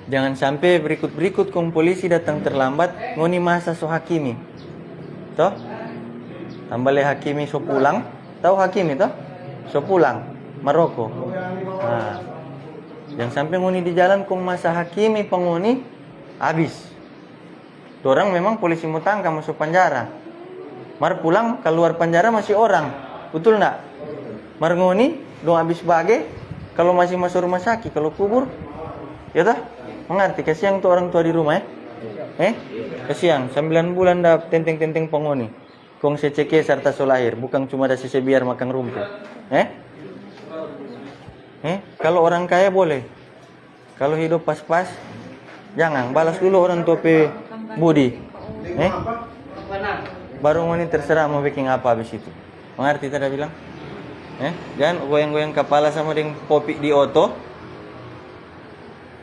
Jangan sampai berikut-berikut kong polisi datang terlambat, ngoni masa so hakimi. Toh? Tambale hakimi so pulang. Tahu hakimi toh? So pulang. Maroko. Nah. Jangan sampai ngoni di jalan kong masa hakimi pengoni habis. Orang memang polisi mau tangkap masuk penjara. Mar pulang keluar penjara masih orang. Betul enggak? Mar ngoni dong habis bage kalau masih masuk rumah sakit, kalau kubur ya toh? Mengerti, kasihan tuh orang tua di rumah kasihan 9 bulan dah tenteng-tenteng pengoni kong seceke serta solahir, bukan cuma dah biar makan rumput kalau orang kaya boleh, kalau hidup pas-pas jangan, balas dulu orang tua pe budi baru ngoni terserah mau bikin apa habis itu. Mengerti tadi bilang jangan goyang-goyang kepala sama dengan kopi di oto